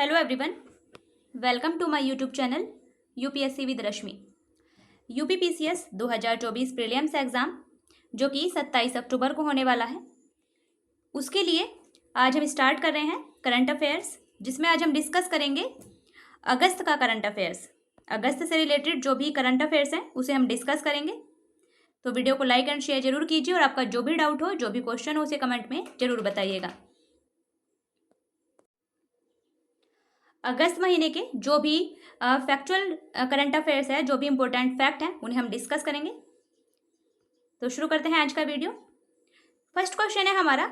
Hello everyone, welcome to my YouTube channel UPSC with Rashmi. UPPCS 2024 prelims exam जो कि 27 अक्टूबर को होने वाला है, उसके लिए आज हम स्टार्ट कर रहे हैं करंट अफेयर्स, जिसमें आज हम डिस्कस करेंगे अगस्त का करंट अफेयर्स। अगस्त से रिलेटेड जो भी करंट अफेयर्स हैं उसे हम डिस्कस करेंगे। तो वीडियो को लाइक एंड शेयर जरूर कीजिए और आपका जो भी डाउट हो, जो भी क्वेश्चन हो, उसे कमेंट में जरूर बताइएगा। अगस्त महीने के जो भी फैक्चुअल करंट अफेयर्स है, जो भी इंपॉर्टेंट फैक्ट हैं, उन्हें हम डिस्कस करेंगे। तो शुरू करते हैं आज का वीडियो। फर्स्ट क्वेश्चन है हमारा,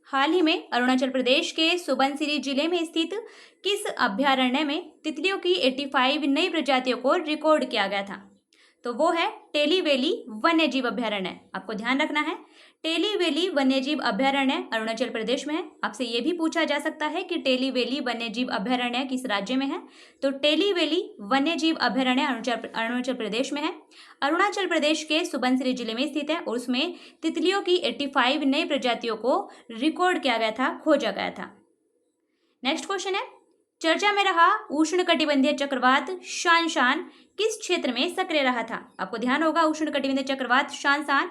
हाल ही में अरुणाचल प्रदेश के सुबनसिरी जिले में स्थित किस अभ्यारण्य में तितलियों की 85 नई प्रजातियों को रिकॉर्ड किया गया था? तो वो है टेली वैली वन्यजीव अभ्यारण्य। आपको ध्यान रखना है, टेली वैली वन्यजीव अभ्यारण्य अरुणाचल प्रदेश में है। आपसे ये भी पूछा जा सकता है कि टेली वैली वन्यजीव अभ्यारण्य किस राज्य में है? तो टेली वैली वन्यजीव अभ्यारण्य अरुणाचल प्रदेश में है। अरुणाचल प्रदेश के सुबनसिरी जिले में स्थित है और उसमें तितलियों की 85 नई प्रजातियों को रिकॉर्ड किया गया था, खोजा गया था। नेक्स्ट क्वेश्चन है, चर्चा में रहा उष्णकटिबंधीय चक्रवात शानशान किस क्षेत्र में सक्रिय रहा था? आपको ध्यान होगा, उष्णकटिबंधीय चक्रवात शानशान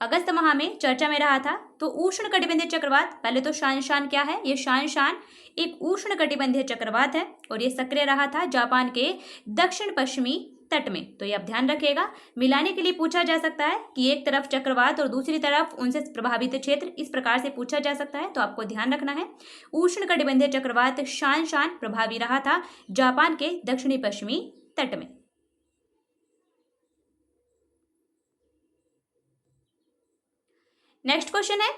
अगस्त माह में चर्चा में रहा था। तो उष्णकटिबंधीय चक्रवात, पहले तो शानशान क्या है? ये शानशान एक उष्णकटिबंधीय चक्रवात है और ये सक्रिय रहा था जापान के दक्षिण पश्चिमी तट में। तो ये आप ध्यान रखिएगा। मिलाने के लिए पूछा जा सकता है कि एक तरफ चक्रवात और दूसरी तरफ उनसे प्रभावित क्षेत्र, इस प्रकार से पूछा जा सकता है। तो आपको ध्यान रखना है, उष्णकटिबंधीय चक्रवात शानशान प्रभावी रहा था जापान के दक्षिणी पश्चिमी तट में। नेक्स्ट क्वेश्चन है,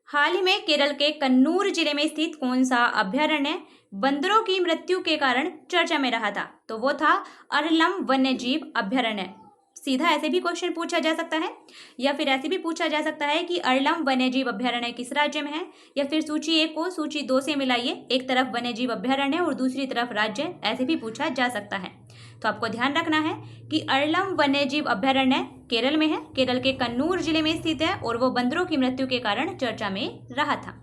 हाल ही में केरल के कन्नूर जिले में स्थित कौन सा अभ्यारण्य बंदरों की मृत्यु के कारण चर्चा में रहा था? तो वो था अरलम वन्यजीव अभ्यारण्य। सीधा ऐसे भी क्वेश्चन पूछा जा सकता है, या फिर ऐसे भी पूछा जा सकता है कि अरलम वन्यजीव अभ्यारण्य किस राज्य में है, या फिर सूची 1 को सूची 2 से मिलाइए, एक तरफ वन्यजीव अभ्यारण्य और दूसरी तरफ राज्य, ऐसे भी पूछा जा सकता है। तो आपको ध्यान रखना है कि अरलम वन्यजीव अभ्यारण्य केरल में है, केरल के कन्नूर जिले में स्थित है और वो बंदरों की मृत्यु के कारण चर्चा में रहा था।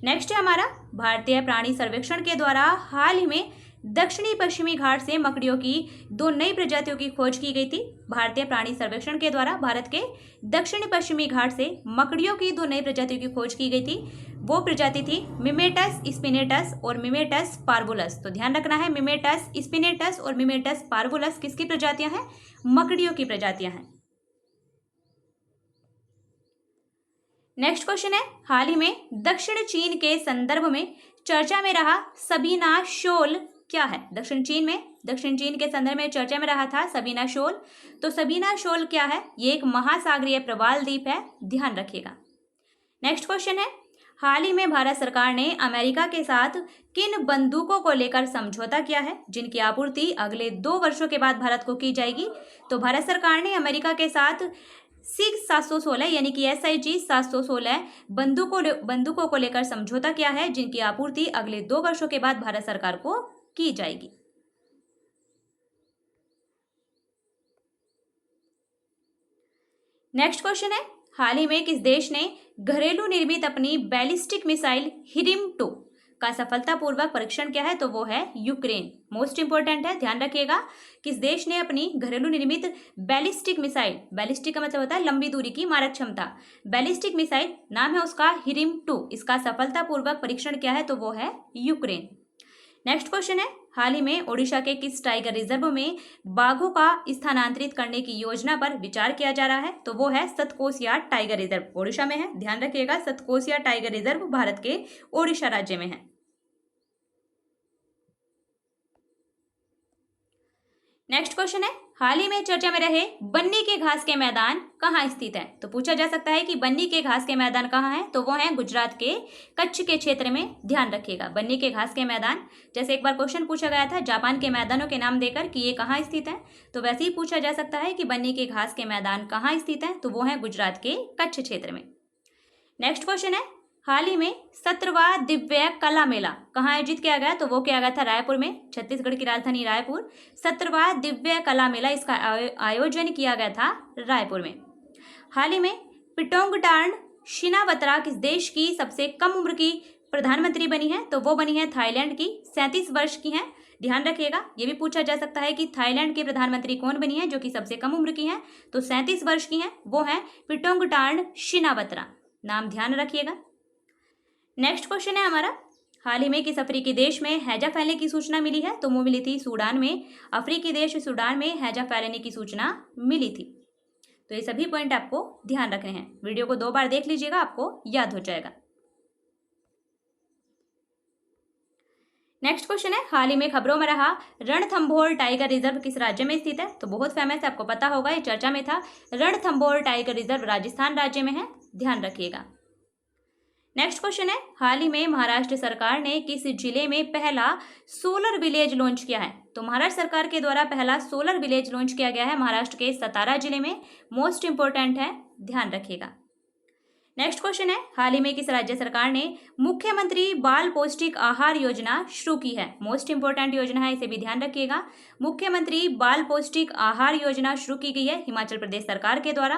नेक्स्ट है हमारा, भारतीय प्राणी सर्वेक्षण के द्वारा हाल ही में दक्षिणी पश्चिमी घाट से मकड़ियों की 2 नई प्रजातियों की खोज की गई थी। भारतीय प्राणी सर्वेक्षण के द्वारा भारत के दक्षिणी पश्चिमी घाट से मकड़ियों की 2 नई प्रजातियों की खोज की गई थी। वो प्रजाति थी मिमेटस स्पिनेटस और मिमेटस पार्वुलस। तो ध्यान रखना है, मिमेटस स्पिनेटस और मिमेटस पार्वुलस किसकी प्रजातियां हैं? मकड़ियों की प्रजातियां हैं। नेक्स्ट क्वेश्चन है, हाल ही में दक्षिण चीन के संदर्भ में चर्चा में रहा सबीना शोल क्या है? दक्षिण चीन के संदर्भ में चर्चा में रहा था सबीना शोल। तो सबीना शोल क्या है? ये एक महासागरीय प्रवाल द्वीप है, ध्यान रखिएगा। नेक्स्ट क्वेश्चन है, हाल ही में भारत सरकार ने अमेरिका के साथ किन बंदूकों को लेकर समझौता किया है, जिनकी आपूर्ति अगले 2 वर्षों के बाद भारत को की जाएगी? तो भारत सरकार ने अमेरिका के साथ SIG 716 यानी कि SIG 716 बंदूकों को लेकर समझौता किया है, जिनकी आपूर्ति अगले 2 वर्षों के बाद भारत सरकार को की जाएगी। नेक्स्ट क्वेश्चन है, हाल ही में किस देश ने घरेलू निर्मित अपनी बैलिस्टिक मिसाइल हिरिम-2 का सफलतापूर्वक परीक्षण किया है? तो वो है यूक्रेन। मोस्ट इंपोर्टेंट है, ध्यान रखिएगा। किस देश ने अपनी घरेलू निर्मित बैलिस्टिक मिसाइल, बैलिस्टिक का मतलब होता है लंबी दूरी की मारक क्षमता, बैलिस्टिक मिसाइल नाम है उसका हिरिम-2, इसका सफलतापूर्वक परीक्षण किया है? तो वो है यूक्रेन। नेक्स्ट क्वेश्चन है, हाल ही में ओडिशा के किस टाइगर रिजर्व में बाघों का स्थानांतरित करने की योजना पर विचार किया जा रहा है? तो वो है सतकोसिया टाइगर रिजर्व, ओडिशा में है, ध्यान रखिएगा। सतकोसिया टाइगर रिजर्व भारत के ओडिशा राज्य में है। नेक्स्ट क्वेश्चन है, हाल ही में चर्चा में रहे बन्नी के घास के मैदान कहाँ स्थित है? तो पूछा जा सकता है कि बन्नी के घास के मैदान कहाँ है? तो वो है गुजरात के कच्छ के क्षेत्र में, ध्यान रखिएगा। बन्नी के घास के मैदान, जैसे एक बार क्वेश्चन पूछा गया था जापान के मैदानों के नाम देकर कि ये कहाँ स्थित है, तो वैसे ही पूछा जा सकता है कि बन्नी के घास के मैदान कहाँ स्थित है? तो वो है गुजरात के कच्छ क्षेत्र में। नेक्स्ट क्वेश्चन है, हाल ही में 17वां दिव्य कला मेला कहाँ आयोजित किया गया? तो वो किया गया था रायपुर में, छत्तीसगढ़ की राजधानी रायपुर। 17वां दिव्य कला मेला, इसका आयोजन किया गया था रायपुर में। हाल ही में पिटोंगटार्न शिनावतरा किस देश की सबसे कम उम्र की प्रधानमंत्री बनी है तो वो बनी है थाईलैंड की, 37 वर्ष की हैं। ध्यान रखिएगा, ये भी पूछा जा सकता है कि थाईलैंड की प्रधानमंत्री कौन बनी है जो कि सबसे कम उम्र की हैं, तो 37 वर्ष की हैं, वो हैं पिटोंगटार्न शिनावत्रा। नाम ध्यान रखिएगा। नेक्स्ट क्वेश्चन है हमारा, हाल ही में किस अफ्रीकी देश में हैजा फैलने की सूचना मिली है, तो वो मिली थी सूडान में। अफ्रीकी देश सूडान में हैजा फैलने की सूचना मिली थी। तो ये सभी पॉइंट आपको ध्यान रखने हैं, वीडियो को 2 बार देख लीजिएगा, आपको याद हो जाएगा। नेक्स्ट क्वेश्चन है, हाल ही में खबरों में रहा रणथंभौर टाइगर रिजर्व किस राज्य में स्थित है, तो बहुत फेमस है, आपको पता होगा, ये चर्चा में था। रणथंभौर टाइगर रिजर्व राजस्थान राज्य में है, ध्यान रखिएगा। नेक्स्ट क्वेश्चन है, हाल ही में महाराष्ट्र सरकार ने किस जिले में पहला सोलर विलेज लॉन्च किया है, तो महाराष्ट्र सरकार के द्वारा पहला सोलर विलेज लॉन्च किया गया है महाराष्ट्र के सतारा जिले में। मोस्ट इंपोर्टेंट है, ध्यान रखिएगा। नेक्स्ट क्वेश्चन है, हाल ही में किस राज्य सरकार ने मुख्यमंत्री बाल पौष्टिक आहार योजना शुरू की है। मोस्ट इंपोर्टेंट योजना है, इसे भी ध्यान रखिएगा। मुख्यमंत्री बाल पौष्टिक आहार योजना शुरू की गई है हिमाचल प्रदेश सरकार के द्वारा।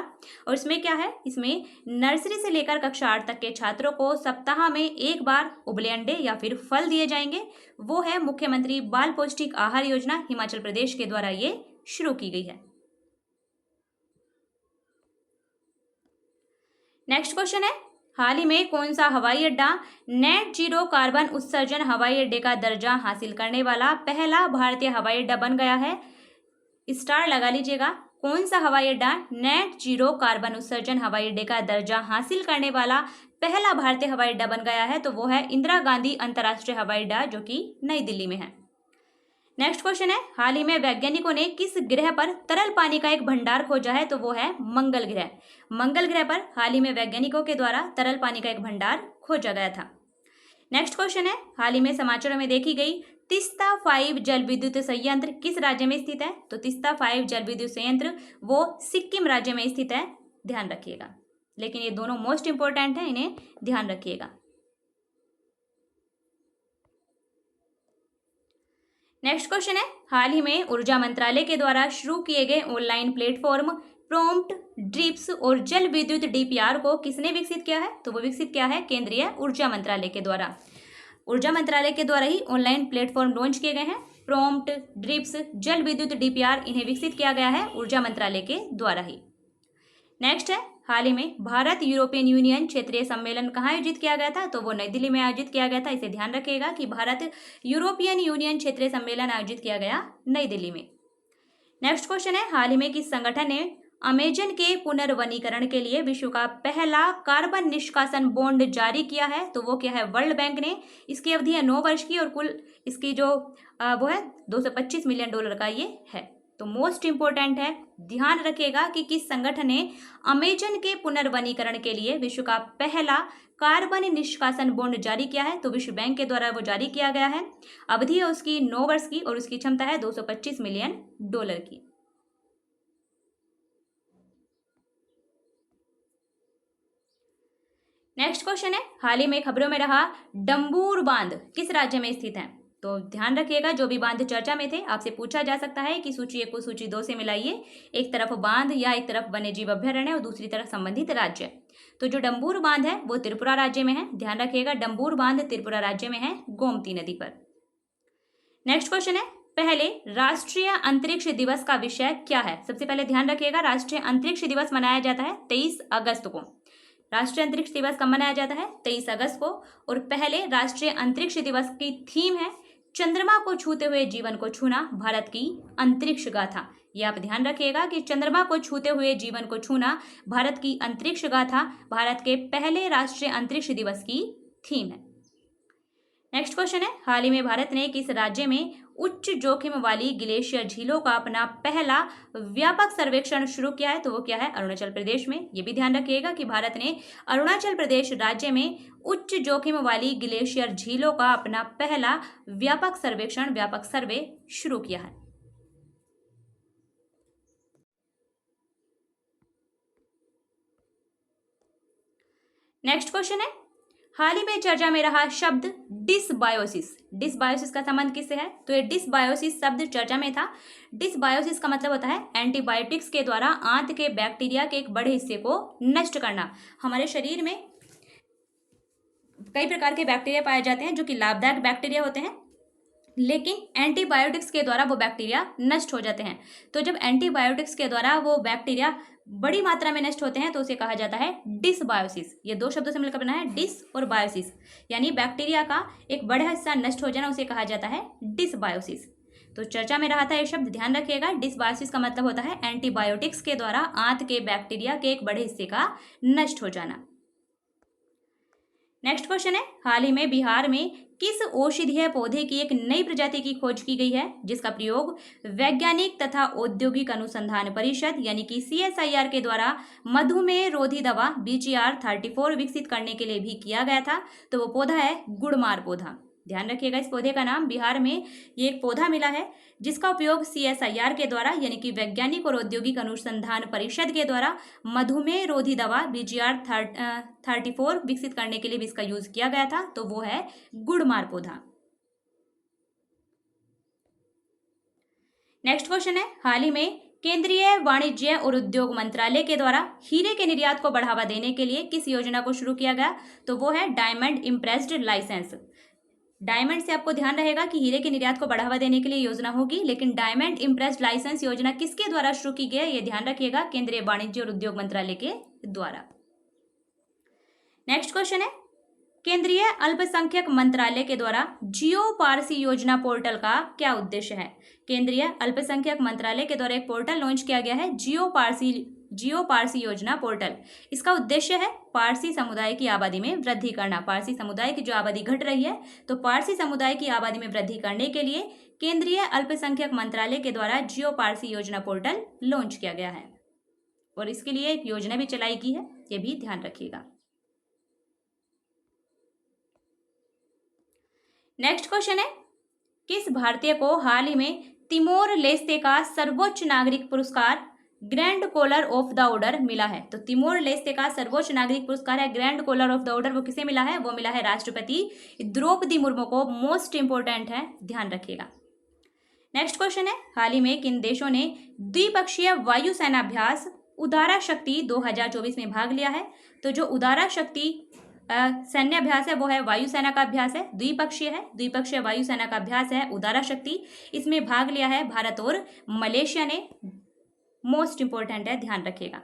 और इसमें क्या है, इसमें नर्सरी से लेकर कक्षा 8 तक के छात्रों को सप्ताह में 1 बार उबले अंडे या फिर फल दिए जाएंगे। वो है मुख्यमंत्री बाल पौष्टिक आहार योजना, हिमाचल प्रदेश के द्वारा ये शुरू की गई है। नेक्स्ट क्वेश्चन है, हाल ही में कौन सा हवाई अड्डा नेट जीरो कार्बन उत्सर्जन हवाई अड्डे का दर्जा हासिल करने वाला पहला भारतीय हवाई अड्डा बन गया है। स्टार लगा लीजिएगा, कौन सा हवाई अड्डा नेट जीरो कार्बन उत्सर्जन हवाई अड्डे का दर्जा हासिल करने वाला पहला भारतीय हवाई अड्डा बन गया है, तो वो है इंदिरा गांधी अंतर्राष्ट्रीय हवाई अड्डा जो कि नई दिल्ली में है। नेक्स्ट क्वेश्चन है, हाल ही में वैज्ञानिकों ने किस ग्रह पर तरल पानी का एक भंडार खोजा है, तो वो है मंगल ग्रह। मंगल ग्रह पर हाल ही में वैज्ञानिकों के द्वारा तरल पानी का एक भंडार खोजा गया था। नेक्स्ट क्वेश्चन है, हाल ही में समाचारों में देखी गई तीस्ता 5 जल विद्युत संयंत्र किस राज्य में स्थित है, तो तीस्ता 5 जल विद्युत संयंत्र वो सिक्किम राज्य में स्थित है, ध्यान रखिएगा। लेकिन ये दोनों मोस्ट इंपोर्टेंट है, इन्हें ध्यान रखिएगा। नेक्स्ट क्वेश्चन है, हाल ही में ऊर्जा मंत्रालय के द्वारा शुरू किए गए ऑनलाइन प्लेटफॉर्म प्रॉम्प्ट ड्रिप्स और जल विद्युत डीपीआर को किसने विकसित किया है, तो वो विकसित किया है केंद्रीय ऊर्जा मंत्रालय के द्वारा। ऊर्जा मंत्रालय के द्वारा ही ऑनलाइन प्लेटफॉर्म लॉन्च किए गए हैं। प्रॉम्प्ट ड्रिप्स जल विद्युत डीपीआर इन्हें विकसित किया गया है ऊर्जा मंत्रालय के द्वारा ही। नेक्स्ट है, हाल ही में भारत यूरोपियन यूनियन क्षेत्रीय सम्मेलन कहाँ आयोजित किया गया था, तो वो नई दिल्ली में आयोजित किया गया था। इसे ध्यान रखिएगा कि भारत यूरोपियन यूनियन क्षेत्रीय सम्मेलन आयोजित किया गया नई दिल्ली में। नेक्स्ट क्वेश्चन है, हाल ही में किस संगठन ने अमेजन के पुनर्वनीकरण के लिए विश्व का पहला कार्बन निष्कासन बॉन्ड जारी किया है, तो वो क्या है, वर्ल्ड बैंक ने। इसकी अवधि है 9 वर्ष की और कुल इसकी जो वो है $225 मिलियन का ये है। तो मोस्ट इंपोर्टेंट है, ध्यान रखिएगा कि किस संगठन ने अमेजन के पुनर्वनीकरण के लिए विश्व का पहला कार्बन निष्कासन बॉन्ड जारी किया है, तो विश्व बैंक के द्वारा वो जारी किया गया है। अवधि है उसकी 9 वर्ष की और उसकी क्षमता है $225 मिलियन की। नेक्स्ट क्वेश्चन है, हाल ही में खबरों में रहा डंबूर बांध किस राज्य में स्थित है, तो ध्यान रखिएगा जो भी बांध चर्चा में थे आपसे पूछा जा सकता है कि सूची 1 को सूची 2 से मिलाइए। एक तरफ बांध या एक तरफ वन्यजीव अभ्यारण्य और दूसरी तरफ संबंधित राज्य। तो जो डंबूर बांध है वो त्रिपुरा राज्य में है, ध्यान रखिएगा डंबूर बांध त्रिपुरा राज्य में है, गोमती नदी पर। नेक्स्ट क्वेश्चन है, पहले राष्ट्रीय अंतरिक्ष दिवस का विषय क्या है। सबसे पहले ध्यान रखिएगा राष्ट्रीय अंतरिक्ष दिवस मनाया जाता है 23 अगस्त को। राष्ट्रीय अंतरिक्ष दिवस कब मनाया जाता है, 23 अगस्त को। और पहले राष्ट्रीय अंतरिक्ष दिवस की थीम है चंद्रमा को छूते हुए जीवन को छूना, भारत की अंतरिक्ष गाथा। ये आप ध्यान रखिएगा कि चंद्रमा को छूते हुए जीवन को छूना, भारत की अंतरिक्ष गाथा भारत के पहले राष्ट्रीय अंतरिक्ष दिवस की थीम है। नेक्स्ट क्वेश्चन है, हाल ही में भारत ने किस राज्य में उच्च जोखिम वाली ग्लेशियर झीलों का अपना पहला व्यापक सर्वेक्षण शुरू किया है, तो वो क्या है, अरुणाचल प्रदेश में। ये भी ध्यान रखिएगा कि भारत ने अरुणाचल प्रदेश राज्य में उच्च जोखिम वाली ग्लेशियर झीलों का अपना पहला व्यापक सर्वे शुरू किया है। नेक्स्ट क्वेश्चन है, हाल ही में चर्चा में रहा शब्द डिसबायोसिस। डिसबायोसिस का संबंध किससे है, तो ये डिसबायोसिस शब्द चर्चा में था। डिसबायोसिस का मतलब होता है एंटीबायोटिक्स के द्वारा आंत के बैक्टीरिया के एक बड़े हिस्से को नष्ट करना। हमारे शरीर में कई प्रकार के बैक्टीरिया पाए जाते हैं जो कि लाभदायक बैक्टीरिया होते हैं, लेकिन एंटीबायोटिक्स के द्वारा वो बैक्टीरिया नष्ट हो जाते हैं। तो जब एंटीबायोटिक्स के द्वारा वो बैक्टीरिया बड़ी मात्रा में नष्ट होते हैं तो उसे कहा जाता है डिसबायोसिस। ये दो शब्दों से मिलकर बना है, डिस और बायोसिस, यानी बैक्टीरिया का एक बड़ा हिस्सा नष्ट हो जाना उसे कहा जाता है डिसबायोसिस। तो चर्चा में रहा था ये शब्द, ध्यान रखिएगा। डिसबायोसिस का मतलब होता है एंटीबायोटिक्स के द्वारा आंत के बैक्टीरिया के एक बड़े हिस्से का नष्ट हो जाना। नेक्स्ट क्वेश्चन है, हाल ही में बिहार में किस औषधीय पौधे की एक नई प्रजाति की खोज की गई है जिसका प्रयोग वैज्ञानिक तथा औद्योगिक अनुसंधान परिषद यानी कि CSIR के द्वारा मधुमेह रोधी दवा BGR-34 विकसित करने के लिए भी किया गया था। तो वो पौधा है गुड़मार पौधा। ध्यान रखिएगा, इस पौधे का नाम, बिहार में ये एक पौधा मिला है जिसका उपयोग CSIR के द्वारा यानी कि वैज्ञानिक और औद्योगिक अनुसंधान परिषद के द्वारा मधुमेह रोधी दवा BGR-34 विकसित करने के लिए भी इसका यूज किया गया था। तो वो है गुड़मार पौधा। नेक्स्ट क्वेश्चन है, हाल ही में केंद्रीय वाणिज्य और उद्योग मंत्रालय के द्वारा हीरे के निर्यात को बढ़ावा देने के लिए किस योजना को शुरू किया गया? तो वो है डायमंड इम्प्रेस्ड लाइसेंस। डायमंड से आपको ध्यान रहेगा कि हीरे के निर्यात को बढ़ावा देने के लिए योजना होगी, लेकिन डायमंड इम्प्रेस्ड लाइसेंस योजना किसके द्वारा शुरू की गई है ये ध्यान रखिएगा, केंद्रीय वाणिज्य और उद्योग मंत्रालय के द्वारा। नेक्स्ट क्वेश्चन है, केंद्रीय अल्पसंख्यक मंत्रालय के द्वारा जियो पारसी योजना पोर्टल का क्या उद्देश्य है? केंद्रीय अल्पसंख्यक मंत्रालय के द्वारा एक पोर्टल लॉन्च किया गया है, जियो पारसी योजना पोर्टल। इसका उद्देश्य है पारसी समुदाय की आबादी में वृद्धि करना। पारसी समुदाय की जो आबादी घट रही है, तो पारसी समुदाय की आबादी में वृद्धि करने के लिए केंद्रीय अल्पसंख्यक मंत्रालय के द्वारा जियो पारसी योजना पोर्टल लॉन्च किया गया है और इसके लिए एक योजना भी चलाई गई है, ये भी ध्यान रखिएगा। नेक्स्ट क्वेश्चन है, किस भारतीय को हाल ही में तिमोर लेस्ते का सर्वोच्च नागरिक पुरस्कार grand collar of the order मिला है? तो तिमोर लेस्ते का सर्वोच्च नागरिक पुरस्कार है grand collar of the order, वो किसे मिला है? वो मिला है राष्ट्रपति द्रौपदी मुर्मू को। मोस्ट इंपोर्टेंट है, ध्यान रखिएगा। नेक्स्ट क्वेश्चन है, हाल ही में किन देशों ने द्विपक्षीय वायु सेनाभ्यास उदारा शक्ति 2024 में भाग लिया है? तो जो उदारा शक्ति सैन्य अभ्यास है वो है वायुसेना का अभ्यास है, द्विपक्षीय है, द्विपक्षीय वायुसेना का अभ्यास है उदारा शक्ति। इसमें भाग लिया है भारत और मलेशिया ने। मोस्ट इंपोर्टेंट है, ध्यान रखिएगा।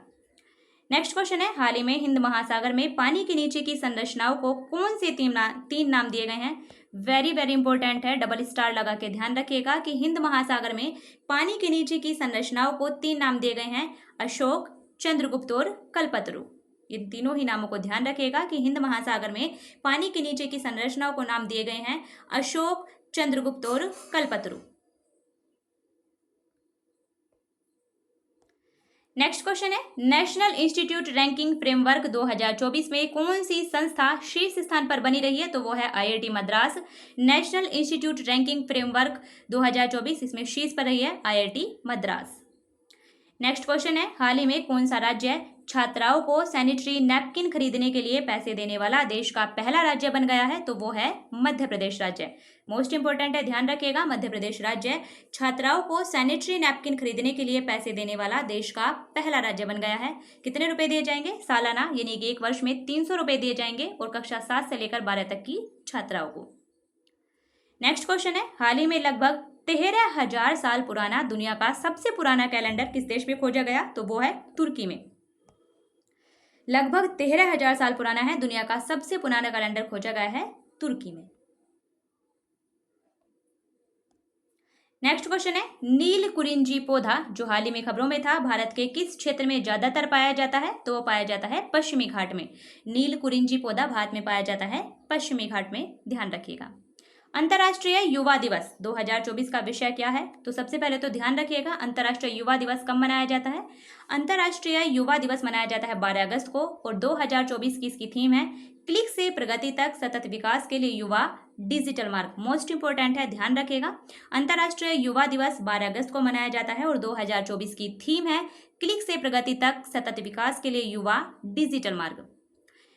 नेक्स्ट क्वेश्चन है, हाल ही में हिंद महासागर में पानी के नीचे की संरचनाओं को कौन से तीन नाम दिए गए हैं? वेरी वेरी इंपॉर्टेंट है, डबल स्टार लगा के ध्यान रखिएगा कि हिंद महासागर में पानी के नीचे की संरचनाओं को 3 नाम दिए गए हैं, अशोक, चंद्रगुप्त और कल्पतरु। इन तीनों ही नामों को ध्यान रखिएगा कि हिंद महासागर में पानी के नीचे की संरचनाओं को नाम दिए गए हैं अशोक, चंद्रगुप्त और कल्पतरु। नेक्स्ट क्वेश्चन है, नेशनल इंस्टीट्यूट रैंकिंग फ्रेमवर्क 2024 में कौन सी संस्था शीर्ष स्थान पर बनी रही है? तो वो है IIT Madras. National institute ranking framework 2024 इसमें शीर्ष पर रही है IIT मद्रास। नेक्स्ट क्वेश्चन है, हाल ही में कौन सा राज्य छात्राओं को सैनिटरी नैपकिन खरीदने के लिए पैसे देने वाला देश का पहला राज्य बन गया है? तो वो है मध्य प्रदेश राज्य। मोस्ट इंपोर्टेंट है, ध्यान रखिएगा, मध्य प्रदेश राज्य छात्राओं को सैनिटरी नैपकिन खरीदने के लिए पैसे देने वाला देश का पहला राज्य बन गया है। कितने रुपए दिए जाएंगे? सालाना, यानी कि एक वर्ष में 300 रुपए दिए जाएंगे और कक्षा 7 से लेकर 12 तक की छात्राओं को। नेक्स्ट क्वेश्चन है, हाल ही में लगभग 13,000 साल पुराना दुनिया का सबसे पुराना कैलेंडर किस देश में खोजा गया? तो वो है तुर्की में। लगभग 13,000 साल पुराना है, दुनिया का सबसे पुराना कैलेंडर खोजा गया है तुर्की में। नेक्स्ट क्वेश्चन है, नील कुरिंजी पौधा जो हाल ही में खबरों में था, भारत के किस क्षेत्र में ज्यादातर पाया जाता है? तो वो पाया जाता है पश्चिमी घाट में। नील कुरिंजी पौधा भारत में पाया जाता है पश्चिमी घाट में, ध्यान रखिएगा। अंतर्राष्ट्रीय युवा दिवस 2024 का विषय क्या है? तो सबसे पहले तो ध्यान रखिएगा, अंतर्राष्ट्रीय युवा दिवस कब मनाया जाता है? अंतर्राष्ट्रीय युवा दिवस मनाया जाता है 12 अगस्त को और 2024 की इसकी थीम है क्लिक से प्रगति तक सतत विकास के लिए युवा डिजिटल मार्ग। मोस्ट इंपोर्टेंट है, ध्यान रखिएगा। अंतर्राष्ट्रीय युवा दिवस 12 अगस्त को मनाया जाता है और 2024 की थीम है क्लिक से प्रगति तक सतत विकास के लिए युवा डिजिटल मार्ग।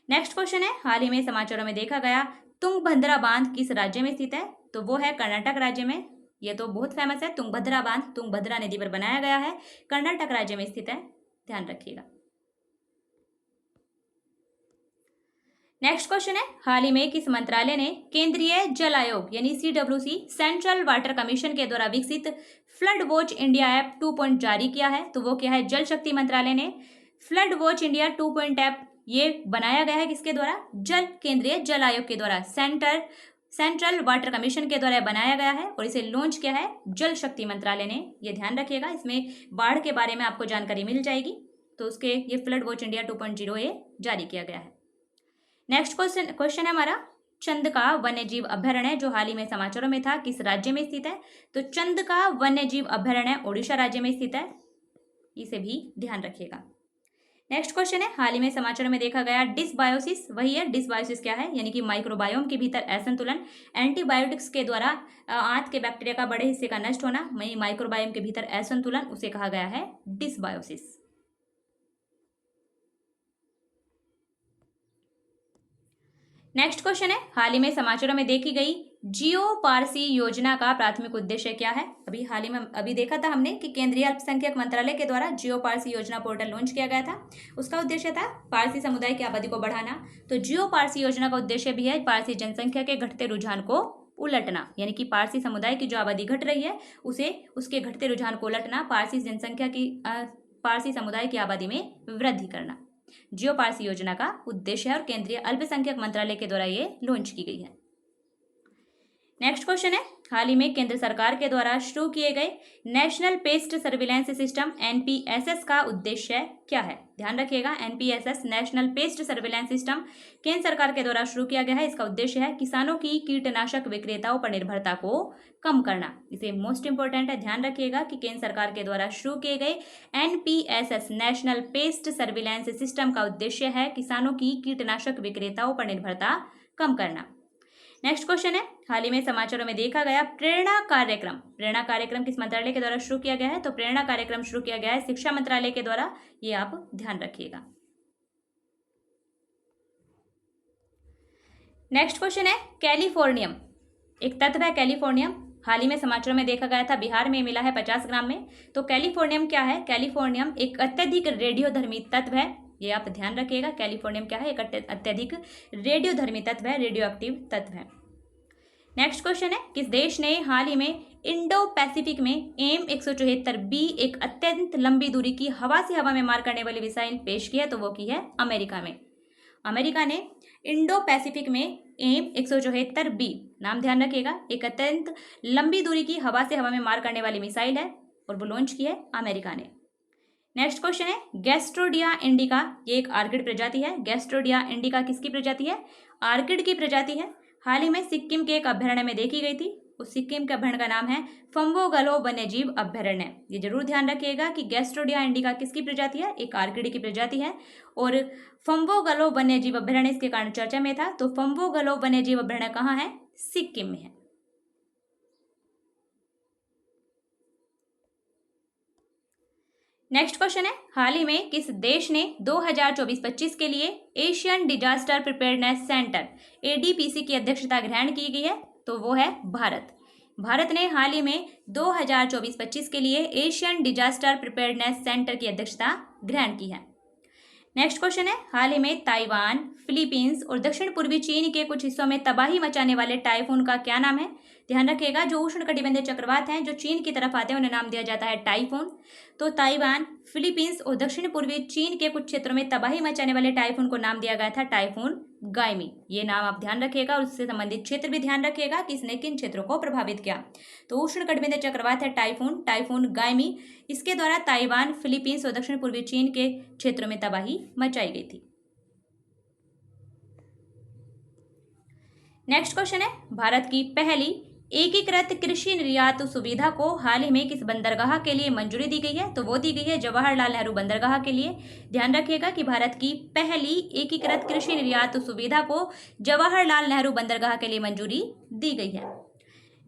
नेक्स्ट क्वेश्चन है, हाल ही में समाचारों में देखा गया तुंगभद्रा बांध किस राज्य में स्थित है? तो वो है कर्नाटक राज्य में। ये तो बहुत फेमस है, तुंगभद्रा बांध तुंगभद्रा नदी पर बनाया गया है, कर्नाटक राज्य में स्थित है, ध्यान रखिएगा। नेक्स्ट क्वेश्चन है, हाल ही में किस मंत्रालय ने केंद्रीय जल आयोग यानी CWC सेंट्रल वाटर कमीशन के द्वारा विकसित फ्लड वॉच इंडिया ऐप 2 जारी किया है? तो वो क्या है, जल शक्ति मंत्रालय ने फ्लड वॉच इंडिया 2 ऐप ये बनाया गया है किसके द्वारा, केंद्रीय जल आयोग के द्वारा, सेंट्रल वाटर कमीशन के द्वारा बनाया गया है और इसे लॉन्च किया है जल शक्ति मंत्रालय ने। ये ध्यान रखिएगा, इसमें बाढ़ के बारे में आपको जानकारी मिल जाएगी। तो उसके ये फ्लड वॉच इंडिया 2.0 ये जारी किया गया है। नेक्स्ट क्वेश्चन है हमारा, चंदका वन्यजीव अभयारण्य जो हाल ही में समाचारों में था किस राज्य में स्थित है? तो चंदका वन्यजीव अभयारण्य ओडिशा राज्य में स्थित है, इसे भी ध्यान रखिएगा। नेक्स्ट क्वेश्चन है, हाल ही में समाचारों में देखा गया डिसबायोसिस, वही है डिसबायोसिस क्या है, यानी कि माइक्रोबायोम के भीतर असंतुलन, एंटीबायोटिक्स के द्वारा आंत के बैक्टीरिया का बड़े हिस्से का नष्ट होना, माइक्रोबायोम के भीतर असंतुलन, उसे कहा गया है डिसबायोसिस। नेक्स्ट क्वेश्चन है, हाल ही में समाचारों में देखी गई जियो पारसी योजना का प्राथमिक उद्देश्य क्या है? हाल ही में देखा था हमने कि केंद्रीय अल्पसंख्यक मंत्रालय के द्वारा जियो पारसी योजना पोर्टल लॉन्च किया गया था। उसका उद्देश्य था पारसी समुदाय की आबादी को बढ़ाना। तो जियो पारसी योजना का उद्देश्य भी है पारसी जनसंख्या के घटते रुझान को उलटना, यानी कि पारसी समुदाय की जो आबादी घट रही है उसके घटते रुझान को उलटना, पारसी समुदाय की आबादी में वृद्धि करना, जियो पारसी योजना का उद्देश्य है और केंद्रीय अल्पसंख्यक मंत्रालय के द्वारा ये लॉन्च की गई है। नेक्स्ट क्वेश्चन है, हाल ही में केंद्र सरकार के द्वारा शुरू किए गए national paste surveillance system NPSS का उद्देश्य क्या है? ध्यान रखिएगा, NPSS national paste surveillance system केंद्र सरकार के द्वारा शुरू किया गया है। इसका उद्देश्य है किसानों की कीटनाशक विक्रेताओं पर निर्भरता को कम करना। इसे मोस्ट इंपोर्टेंट है, ध्यान रखिएगा कि केंद्र सरकार के द्वारा शुरू किए गए NPSS national paste surveillance system का उद्देश्य है किसानों की कीटनाशक विक्रेताओं पर निर्भरता कम करना। नेक्स्ट क्वेश्चन है, हाल ही में समाचारों में देखा गया प्रेरणा कार्यक्रम किस मंत्रालय के द्वारा शुरू किया गया है? तो प्रेरणा कार्यक्रम शुरू किया गया है शिक्षा मंत्रालय के द्वारा, ये आप ध्यान रखिएगा। नेक्स्ट क्वेश्चन है, कैलिफोर्नियम एक तत्व है। कैलिफोर्नियम हाल ही में समाचारों में देखा गया था बिहार में मिला है 50 ग्राम में। तो कैलिफोर्नियम क्या है? कैलिफोर्नियम एक अत्यधिक रेडियोधर्मी तत्व है, ये आप ध्यान रखिएगा। कैलिफोर्नियम क्या है? एक अत्यधिक रेडियोधर्मी तत्व है, रेडियो एक्टिव तत्व है। नेक्स्ट क्वेश्चन है, किस देश ने हाल ही में इंडो पैसिफिक में AIM-174B एक अत्यंत लंबी दूरी की हवा से हवा में मार करने वाली मिसाइल पेश की है? तो वो की है अमेरिका में। अमेरिका ने इंडो पैसिफिक में AIM-174B, नाम ध्यान रखिएगा, एक अत्यंत लंबी दूरी की हवा से हवा में मार करने वाली मिसाइल है और वो लॉन्च की है अमेरिका ने। नेक्स्ट क्वेश्चन है, गैस्ट्रोडिया इंडिका, ये एक आर्किड प्रजाति है। गैस्ट्रोडिया इंडिका किसकी प्रजाति है? आर्किड की प्रजाति है। हाल ही में सिक्किम के एक अभ्यारण्य में देखी गई थी। उस सिक्किम के अभ्यारण्य का नाम है फम्बोगलो वन्यजीव अभ्यारण्य। ये जरूर ध्यान रखिएगा कि गैस्ट्रोडिया इंडिका किसकी प्रजाति है? एक आर्किड की प्रजाति है और फम्बोगलो वन्यजीव अभ्यारण्य इसके कारण चर्चा में था। तो फम्बोगलो वन्यजीव अभ्यारण्य कहाँ है? सिक्किम में है। नेक्स्ट क्वेश्चन है, हाल ही में किस देश ने 2024-25 के लिए Asian disaster preparedness centre ADPC की अध्यक्षता ग्रहण की गई है? तो वो है भारत। भारत ने हाल ही में 2024-25 के लिए एशियन डिजास्टर प्रिपेयर्डनेस सेंटर की अध्यक्षता ग्रहण की है। नेक्स्ट क्वेश्चन है, हाल ही में ताइवान, फिलीपींस और दक्षिण पूर्वी चीन के कुछ हिस्सों में तबाही मचाने वाले टाइफून का क्या नाम है? ध्यान रखिएगा, जो उष्णकटिबंधीय चक्रवात हैं जो चीन की तरफ आते हैं उन्हें नाम दिया जाता है टाइफून। तो ताइवान, फिलीपींस और दक्षिण पूर्वी चीन के कुछ क्षेत्रों में तबाही मचाने वाले टाइफून को नाम दिया गया था टाइफून गाइमी। ये नाम आप ध्यान रखिएगा और उससे संबंधित क्षेत्र भी ध्यान रखिएगा कि इसने किन क्षेत्रों को प्रभावित किया। तो उष्णकटिबंधीय चक्रवात है टाइफून गाइमी, इसके द्वारा ताइवान, फिलीपींस और दक्षिण पूर्वी चीन के क्षेत्रों में तबाही मचाई गई थी। नेक्स्ट क्वेश्चन है, भारत की पहली एकीकृत कृषि निर्यात सुविधा को हाल ही में किस बंदरगाह के लिए मंजूरी दी गई है? तो वो दी गई है जवाहरलाल नेहरू बंदरगाह के लिए। ध्यान रखिएगा कि भारत की पहली एकीकृत कृषि निर्यात सुविधा को जवाहरलाल नेहरू बंदरगाह के लिए मंजूरी दी गई है।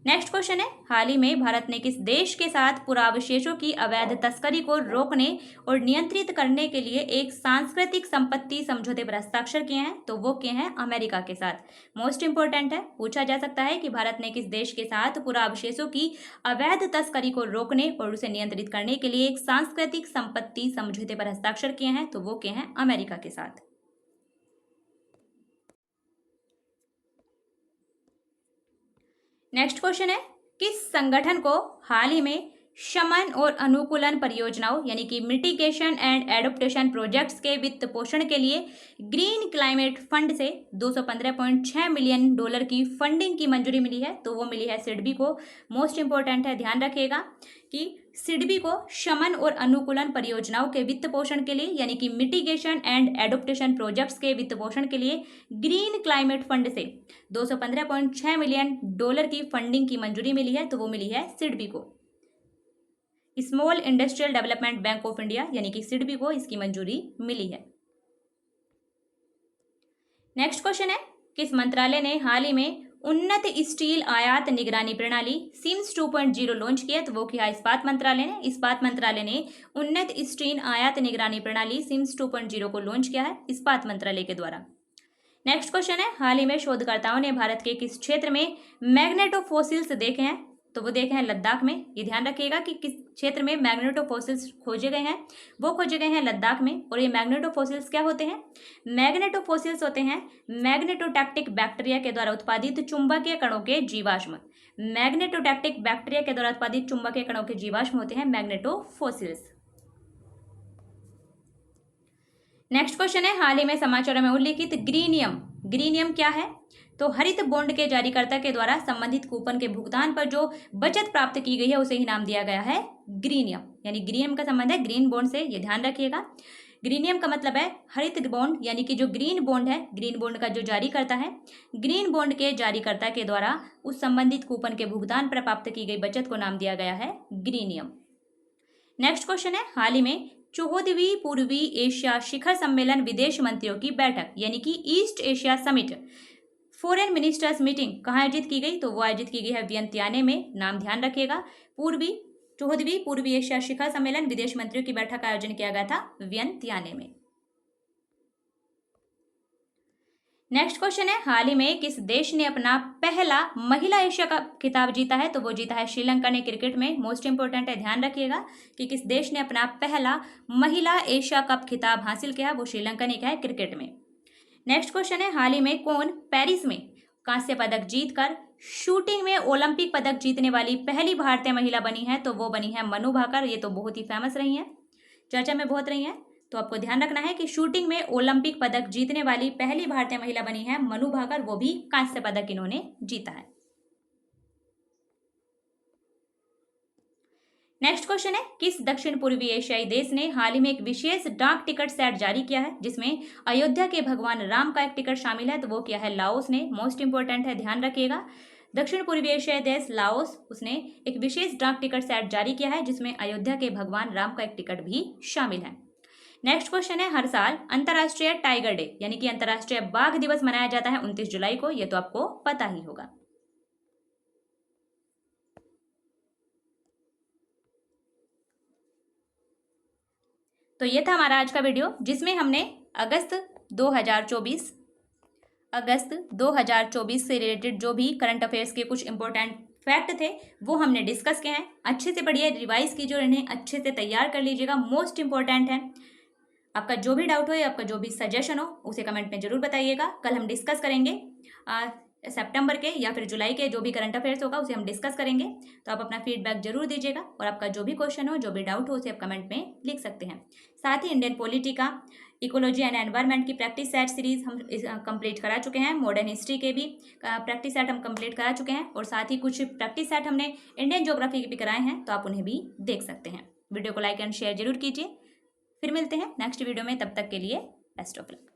नेक्स्ट क्वेश्चन है, हाल ही में भारत ने किस देश के साथ पुरावशेषों की अवैध तस्करी को रोकने और नियंत्रित करने के लिए एक सांस्कृतिक संपत्ति समझौते पर हस्ताक्षर किए हैं? तो वो किए हैं अमेरिका के साथ। मोस्ट इंपोर्टेंट है, पूछा जा सकता है कि भारत ने किस देश के साथ पुरावशेषों की अवैध तस्करी को रोकने और उसे नियंत्रित करने के लिए एक सांस्कृतिक संपत्ति समझौते पर हस्ताक्षर किए हैं? तो वो किए हैं अमेरिका के साथ। नेक्स्ट क्वेश्चन है, किस संगठन को हाल ही में शमन और अनुकूलन परियोजनाओं यानी कि मिटिगेशन एंड एडोप्टेशन प्रोजेक्ट्स के वित्त पोषण के लिए ग्रीन क्लाइमेट फंड से $215.6 मिलियन की फंडिंग की मंजूरी मिली है? तो वो मिली है सिडबी को। मोस्ट इंपॉर्टेंट है, ध्यान रखिएगा कि सिडबी को शमन और अनुकूलन परियोजनाओं के वित्त पोषण के लिए यानी कि मिटिगेशन एंड एडोप्टेशन प्रोजेक्ट्स के वित्त पोषण के लिए ग्रीन क्लाइमेट फंड से $215.6 मिलियन की फंडिंग की मंजूरी मिली है। तो वो मिली है सिडबी को। Small industrial development bank of India यानी कि सिडबी को इसकी मंजूरी मिली है। नेक्स्ट क्वेश्चन है, किस मंत्रालय ने हाल ही में उन्नत स्टील आयात निगरानी प्रणाली सिम्स 2.0 लॉन्च किया? तो वो किया इस्पात मंत्रालय ने। इस्पात मंत्रालय ने उन्नत स्टील आयात निगरानी प्रणाली सिम्स 2.0 को लॉन्च किया है इस्पात मंत्रालय के द्वारा। नेक्स्ट क्वेश्चन है, हाल ही में शोधकर्ताओं ने भारत के किस क्षेत्र में मैग्नेटोफोसिल्स देखे हैं? तो वो देखे हैं लद्दाख में। ये ध्यान रखिएगा कि किस क्षेत्र में मैग्नेटोफोसिल्स खोजे गए हैं, वो खोजे गए हैं लद्दाख में। और ये मैग्नेटोफोसिल्स क्या होते हैं? मैग्नेटोफोसिल्स होते हैं मैग्नेटोटैक्टिक बैक्टीरिया के द्वारा उत्पादित चुंबकीय कणों के जीवाश्म। मैग्नेटोटैक्टिक बैक्टीरिया के द्वारा उत्पादित चुंबकीय कणों के जीवाश्म होते हैं मैग्नेटोफोसिल्स। नेक्स्ट क्वेश्चन है, हाल ही में समाचारों में उल्लिखित ग्रीनियम क्या है? तो हरित बॉन्ड के जारीकर्ता के द्वारा संबंधित कूपन के भुगतान पर जो बचत प्राप्त की गई है उसे ही नाम दिया गया है ग्रीनियम। यानी ग्रीनियम का संबंध है ग्रीन बॉन्ड से, ये ध्यान रखिएगा। ग्रीनियम का मतलब है हरित बॉन्ड यानी कि जो ग्रीन बॉन्ड है, ग्रीन बॉन्ड का जो जारीकर्ता है, ग्रीन बॉन्ड के जारीकर्ता के द्वारा उस संबंधित कूपन के भुगतान पर प्राप्त की गई बचत को नाम दिया गया है ग्रीनियम। नेक्स्ट क्वेश्चन है, हाल ही में 14वीं पूर्वी एशिया शिखर सम्मेलन विदेश मंत्रियों की बैठक यानी कि east Asia summit foreign ministers meeting कहाँ आयोजित की गई? तो वो आयोजित की गई है वियंतियाने में। नाम ध्यान रखिएगा, 14वीं पूर्वी एशिया शिखर सम्मेलन विदेश मंत्रियों की बैठक का आयोजन किया गया था वियंतियाने में। नेक्स्ट क्वेश्चन है, हाल ही में किस देश ने अपना पहला महिला एशिया कप खिताब जीता है? तो वो जीता है श्रीलंका ने क्रिकेट में। मोस्ट इंपोर्टेंट है, ध्यान रखिएगा कि किस देश ने अपना पहला महिला एशिया कप खिताब हासिल किया, वो श्रीलंका ने किया है क्रिकेट में। नेक्स्ट क्वेश्चन है, हाल ही में कौन पेरिस में कांस्य पदक जीतकर शूटिंग में ओलंपिक पदक जीतने वाली पहली भारतीय महिला बनी है? तो वो बनी है मनु भाकर। ये तो बहुत ही फेमस रही हैं, चर्चा में बहुत रही हैं। तो आपको ध्यान रखना है कि शूटिंग में ओलंपिक पदक जीतने वाली पहली भारतीय महिला बनी है मनु भाकर, वो भी कांस्य पदक इन्होंने जीता है। नेक्स्ट क्वेश्चन है, किस दक्षिण पूर्वी एशियाई देश ने हाल ही में एक विशेष डाक टिकट सेट जारी किया है जिसमें अयोध्या के भगवान राम का एक टिकट शामिल है? तो वो किया है लाओस ने। मोस्ट इंपोर्टेंट है, ध्यान रखिएगा। दक्षिण पूर्वी एशियाई देश लाओस, उसने एक विशेष डाक टिकट सेट जारी किया है जिसमें अयोध्या के भगवान राम का एक टिकट भी शामिल है। नेक्स्ट क्वेश्चन है, हर साल अंतर्राष्ट्रीय टाइगर डे यानी कि अंतर्राष्ट्रीय बाघ दिवस मनाया जाता है 29 जुलाई को। ये तो आपको पता ही होगा। तो ये था हमारा आज का वीडियो जिसमें हमने अगस्त 2024 से रिलेटेड जो भी करंट अफेयर्स के कुछ इंपॉर्टेंट फैक्ट थे वो हमने डिस्कस किए हैं। अच्छे से पढ़िए, रिवाइज कीजिए और इन्हें अच्छे से तैयार कर लीजिएगा। मोस्ट इंपॉर्टेंट है। आपका जो भी डाउट हो या आपका जो भी सजेशन हो उसे कमेंट में जरूर बताइएगा। कल हम डिस्कस करेंगे सितंबर के या फिर जुलाई के जो भी करंट अफेयर्स होगा उसे हम डिस्कस करेंगे। तो आप अपना फीडबैक जरूर दीजिएगा और आपका जो भी क्वेश्चन हो, जो भी डाउट हो उसे आप कमेंट में लिख सकते हैं। साथ ही इंडियन पॉलिटी का इकोलॉजी एंड एनवायरनमेंट की प्रैक्टिस सेट सीरीज हम कंप्लीट करा चुके हैं। मॉडर्न हिस्ट्री के भी प्रैक्टिस सेट हम कंप्लीट करा चुके हैं और साथ ही कुछ प्रैक्टिस सेट हमने इंडियन ज्योग्राफी के भी कराए हैं, तो आप उन्हें भी देख सकते हैं। वीडियो को लाइक एंड शेयर जरूर कीजिए। फिर मिलते हैं नेक्स्ट वीडियो में, तब तक के लिए बेस्ट ऑफ लक।